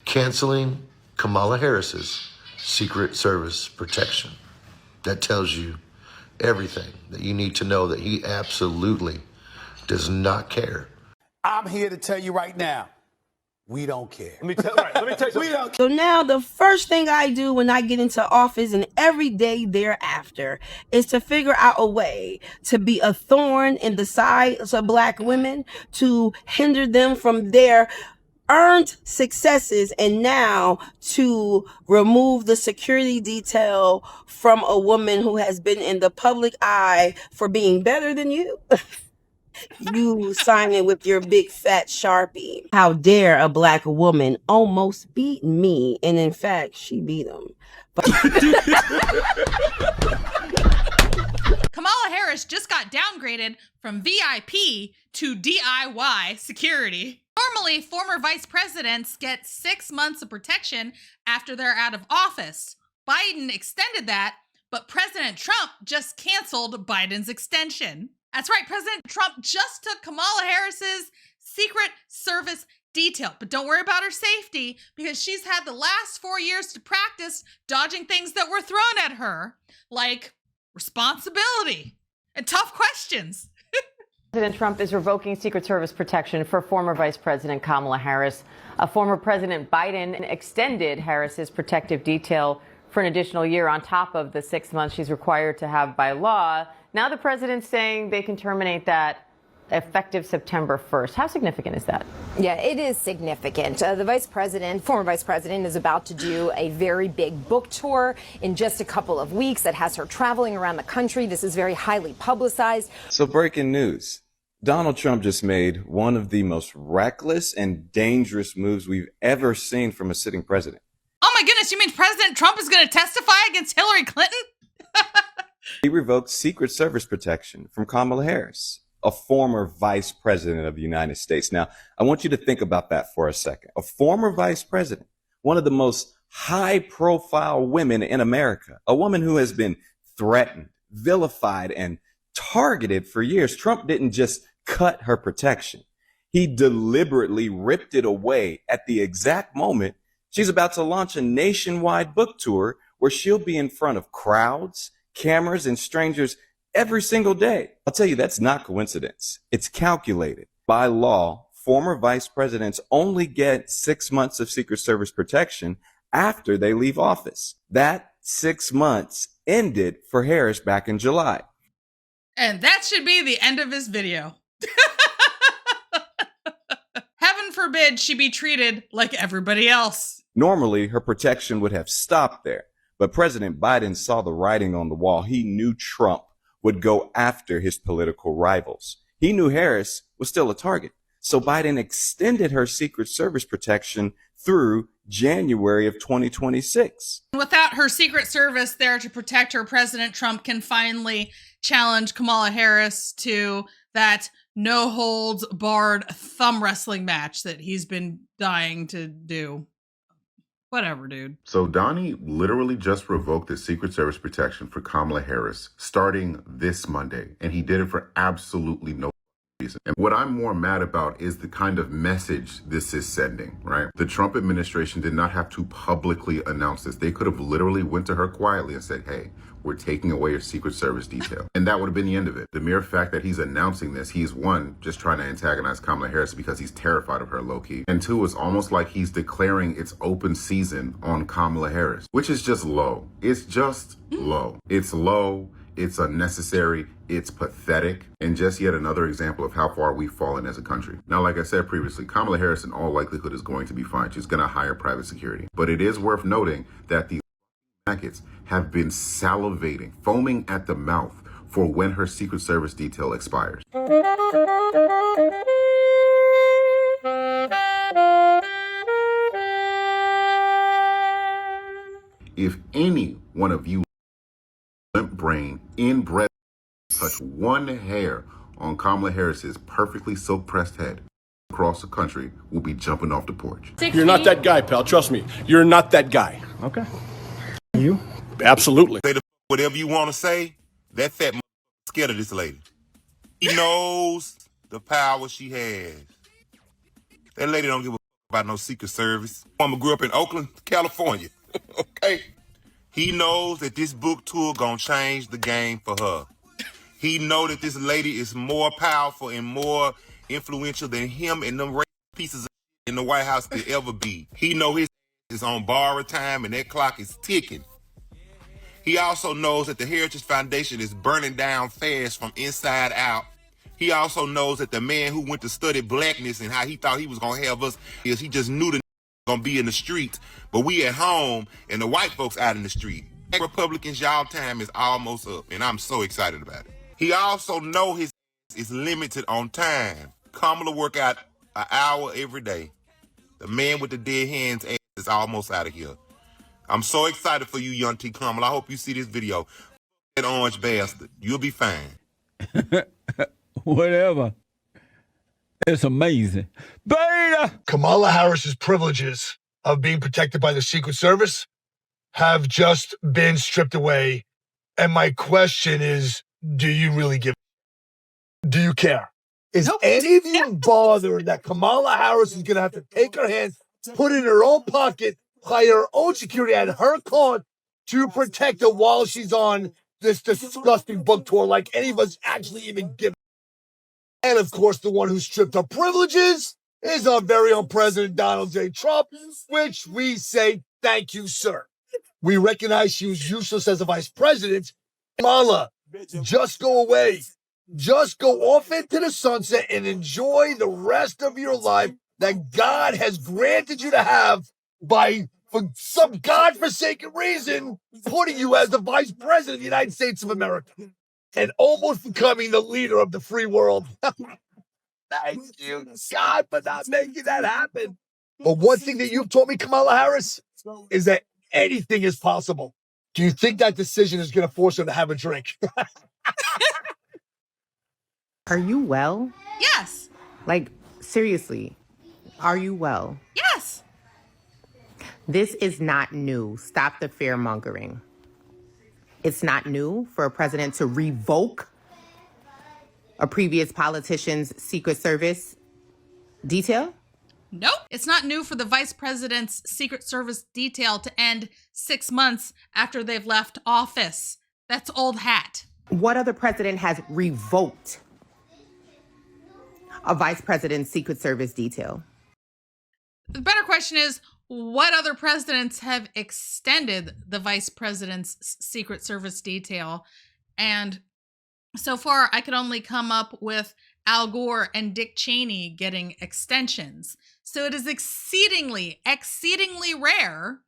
canceling Kamala Harris's Secret Service protection. That tells you everything that you need to know, that he absolutely does not care. I'm here to tell you right now, we don't care. Let me tell you something. We don't. So now the first thing I do when I get into office and every day thereafter is to figure out a way to be a thorn in the sides of Black women, to hinder them from their earned successes, and now to remove the security detail from a woman who has been in the public eye for being better than you. You signing with your big fat Sharpie. How dare a Black woman almost beat me, and in fact, she beat him. Kamala Harris just got downgraded from VIP to DIY security. Normally, former vice presidents get 6 months of protection after they're out of office. Biden extended that, but President Trump just canceled Biden's extension. That's right, President Trump just took Kamala Harris's Secret Service detail. But don't worry about her safety, because she's had the last 4 years to practice dodging things that were thrown at her, like responsibility and tough questions. President Trump is revoking Secret Service protection for former Vice President Kamala Harris. Former President Biden extended Harris's protective detail for an additional year on top of the 6 months she's required to have by law. Now the president's saying they can terminate that effective September 1st. How significant is that? Yeah, it is significant. The former vice president, is about to do a very big book tour in just a couple of weeks that has her traveling around the country. This is very highly publicized. So breaking news. Donald Trump just made one of the most reckless and dangerous moves we've ever seen from a sitting president. Oh my goodness, you mean President Trump is going to testify against Hillary Clinton? He revoked Secret Service protection from Kamala Harris, a former vice president of the United States. Now, I want you to think about that for a second. A former vice president, one of the most high-profile women in America, a woman who has been threatened, vilified, and targeted for years. Trump didn't just cut her protection. He deliberately ripped it away at the exact moment she's about to launch a nationwide book tour where she'll be in front of crowds, cameras, and strangers every single day. I'll tell you, that's not coincidence. It's calculated. By law, former vice presidents only get 6 months of Secret Service protection after they leave office. That 6 months ended for Harris back in July. And that should be the end of his video. Heaven forbid she be treated like everybody else. Normally, her protection would have stopped there. But President Biden saw the writing on the wall. He knew Trump would go after his political rivals. He knew Harris was still a target. So Biden extended her Secret Service protection through January of 2026. Without her Secret Service there to protect her, President Trump can finally challenge Kamala Harris to that no-holds-barred thumb wrestling match that he's been dying to do. Whatever, dude. So Donnie literally just revoked the Secret Service protection for Kamala Harris starting this Monday, and he did it for absolutely no reason. And what I'm more mad about is the kind of message this is sending, right? The Trump administration did not have to publicly announce this. They could have literally went to her quietly and said, hey, we're taking away your Secret Service detail. And that would have been the end of it. The mere fact that he's announcing this, he's one, just trying to antagonize Kamala Harris because he's terrified of her low-key. And two, it's almost like he's declaring it's open season on Kamala Harris, which is just low. It's just low. It's low. It's unnecessary. It's pathetic. And just yet another example of how far we've fallen as a country. Now, like I said previously, Kamala Harris in all likelihood is going to be fine. She's going to hire private security. But it is worth noting that the packets have been salivating, foaming at the mouth for when her Secret Service detail expires. If any one of you limp brain, inbred, touch one hair on Kamala Harris's perfectly silk pressed head across the country, will be jumping off the porch. You're not that guy, pal. Trust me. You're not that guy. Okay. You? Absolutely. Say whatever you want to say. That fat scared of this lady. She knows the power she has. That lady don't give a about no Secret Service. Mama grew up in Oakland, California. Okay? He knows that this book tour gonna change the game for her. He know that this lady is more powerful and more influential than him and them pieces of in the White House could ever be. He know his is on borrowed time and that clock is ticking. He also knows that the Heritage Foundation is burning down fast from inside out. He also knows that the man who went to study blackness and how he thought he was gonna have us is he just knew the gonna be in the streets, but we at home and the white folks out in the street. Republicans, y'all time is almost up, and I'm so excited about it. He also know his is limited on time. Kamala work out an hour every day. The man with the dead hands is almost out of here. I'm so excited for you, young T. Kamala. I hope you see this video. That orange bastard. You'll be fine. Whatever. It's amazing. Beta! Kamala Harris's privileges of being protected by the Secret Service have just been stripped away. And my question is, do you really give? Do you care? Is any of you bothered that Kamala Harris is going to have to take her hands, put it in her own pocket, hire her own security at her cost to protect her while she's on this disgusting book tour like any of us actually even give? And of course, the one who stripped her privileges is our very own President Donald J. Trump, which we say, thank you, sir. We recognize she was useless as a vice president. Kamala, just go away. Just go off into the sunset and enjoy the rest of your life that God has granted you to have by, for some godforsaken reason, putting you as the vice president of the United States of America and almost becoming the leader of the free world. Thank you, God, for not making that happen. But one thing that you've taught me, Kamala Harris, is that anything is possible. Do you think that decision is going to force her to have a drink? Are you well? Yes. Like, seriously, are you well? Yes. This is not new. Stop the fear mongering. It's not new for a president to revoke a previous politician's Secret Service detail. Nope. It's not new for the vice president's Secret Service detail to end 6 months after they've left office. That's old hat. What other president has revoked a vice president's Secret Service detail? The better question is, what other presidents have extended the vice president's Secret Service detail? And so far, I could only come up with Al Gore and Dick Cheney getting extensions. So it is exceedingly rare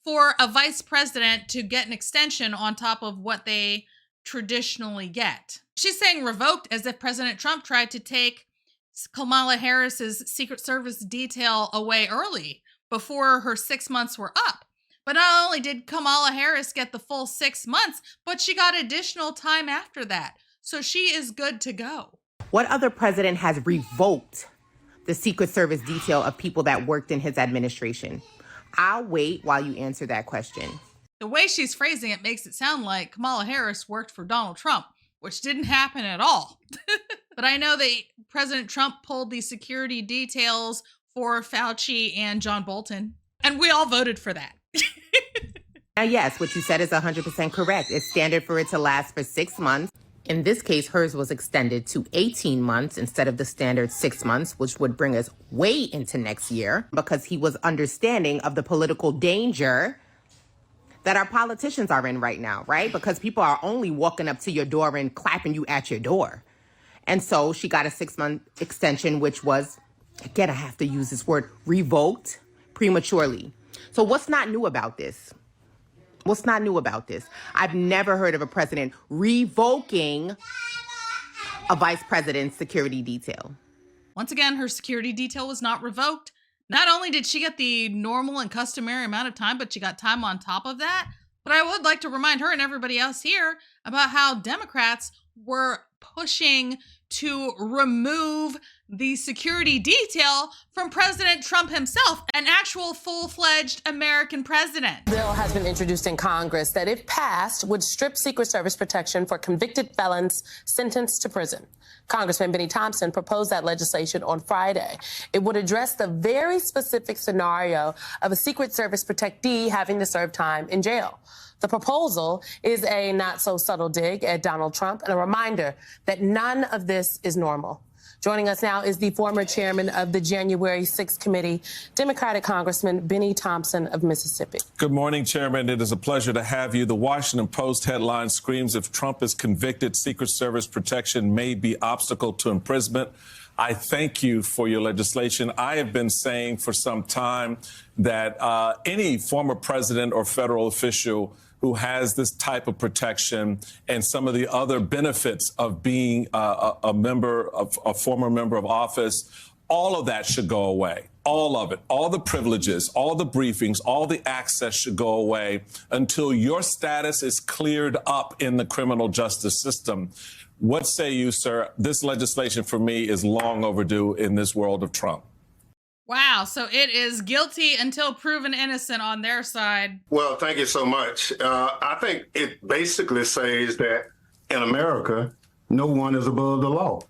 for a vice president to get an extension on top of what they traditionally get. She's saying revoked as if President Trump tried to take Kamala Harris's Secret Service detail away early before her 6 months were up. But not only did Kamala Harris get the full 6 months, but she got additional time after that. So she is good to go. What other president has revoked the Secret Service detail of people that worked in his administration? I'll wait while you answer that question. The way she's phrasing it makes it sound like Kamala Harris worked for Donald Trump, which didn't happen at all. But I know that President Trump pulled the security details for Fauci and John Bolton, and we all voted for that. Now, yes, what you said is 100% correct. It's standard for it to last for 6 months. In this case, hers was extended to 18 months instead of the standard 6 months, which would bring us way into next year because he was understanding of the political danger that our politicians are in right now, right? Because people are only walking up to your door and clapping you at your door. And so she got a 6-month extension, which was, again, I have to use this word, revoked prematurely. So what's not new about this? What's not new about this? I've never heard of a president revoking a vice president's security detail. Once again, her security detail was not revoked. Not only did she get the normal and customary amount of time, but she got time on top of that. But I would like to remind her and everybody else here about how Democrats were pushing to remove the security detail from President Trump himself, an actual full-fledged American president. Bill has been introduced in Congress that, if passed, would strip Secret Service protection for convicted felons sentenced to prison. Congressman Benny Thompson proposed that legislation on Friday. It would address the very specific scenario of a Secret Service protectee having to serve time in jail. The proposal is a not-so-subtle dig at Donald Trump and a reminder that none of this is normal. Joining us now is the former chairman of the January 6th committee, Democratic Congressman Benny Thompson of Mississippi. Good morning, Chairman. It is a pleasure to have you. The Washington Post headline screams, if Trump is convicted, Secret Service protection may be obstacle to imprisonment. I thank you for your legislation. I have been saying for some time that any former president or federal official who has this type of protection and some of the other benefits of being a former member of office, all of that should go away. All of it, all the privileges, all the briefings, all the access should go away until your status is cleared up in the criminal justice system. What say you, sir? This legislation for me is long overdue in this world of Trump. Wow, so it is guilty until proven innocent on their side. Well, thank you so much. I think it basically says that in America, no one is above the law.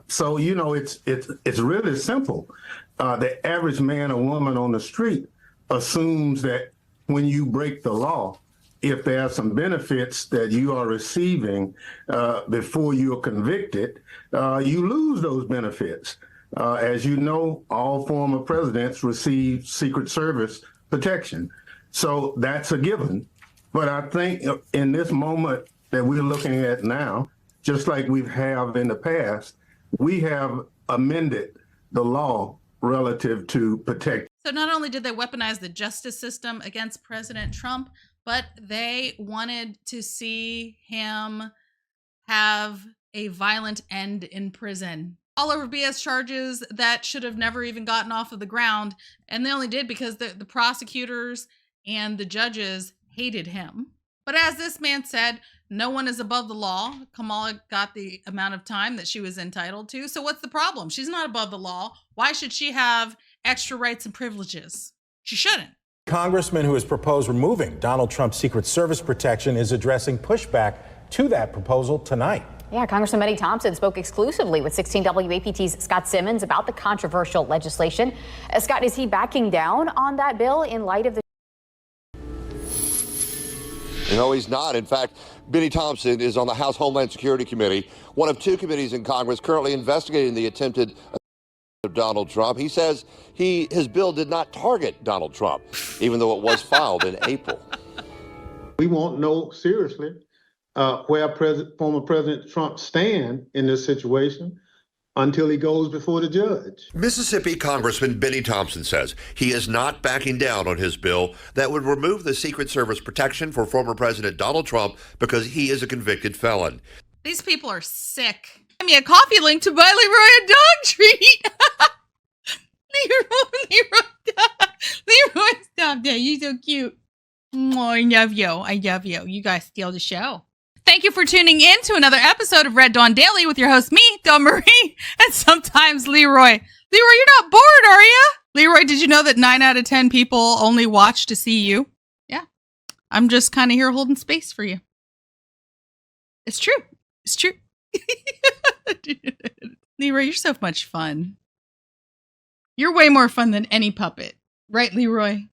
So, you know, it's really simple. The average man or woman on the street assumes that when you break the law, if there are some benefits that you are receiving before you're convicted, you lose those benefits. As you know, all former presidents receive Secret Service protection. So that's a given. But I think in this moment that we're looking at now, just like we have in the past, we have amended the law relative to protect. So not only did they weaponize the justice system against President Trump, but they wanted to see him have a violent end in prison. All over BS charges that should have never even gotten off of the ground. And they only did because the prosecutors and the judges hated him. But as this man said, no one is above the law. Kamala got the amount of time that she was entitled to. So what's the problem? She's not above the law. Why should she have extra rights and privileges? She shouldn't. Congressman who has proposed removing Donald Trump's Secret Service protection is addressing pushback to that proposal tonight. Yeah, Congressman Benny Thompson spoke exclusively with 16 WAPT's Scott Simmons about the controversial legislation. Scott, is he backing down on that bill in light of the... No, he's not. In fact, Benny Thompson is on the House Homeland Security Committee, one of two committees in Congress currently investigating the attempted of Donald Trump. He says his bill did not target Donald Trump, even though it was filed in April. We won't know seriously where former President Trump stand in this situation until he goes before the judge. Mississippi Congressman Benny Thompson says he is not backing down on his bill that would remove the Secret Service protection for former President Donald Trump because he is a convicted felon. These people are sick. Give me a coffee link to buy Leroy a dog treat. Leroy, stop that. You're so cute. Oh, I love you. I love you. You guys steal the show. Thank you for tuning in to another episode of Red Dawn Daily with your host, me, Dawn Marie, and sometimes Leroy. Leroy, you're not bored, are you? Leroy, did you know that 9 out of 10 people only watch to see you? Yeah. I'm just kind of here holding space for you. It's true. It's true. Leroy, you're so much fun. You're way more fun than any puppet. Right, Leroy?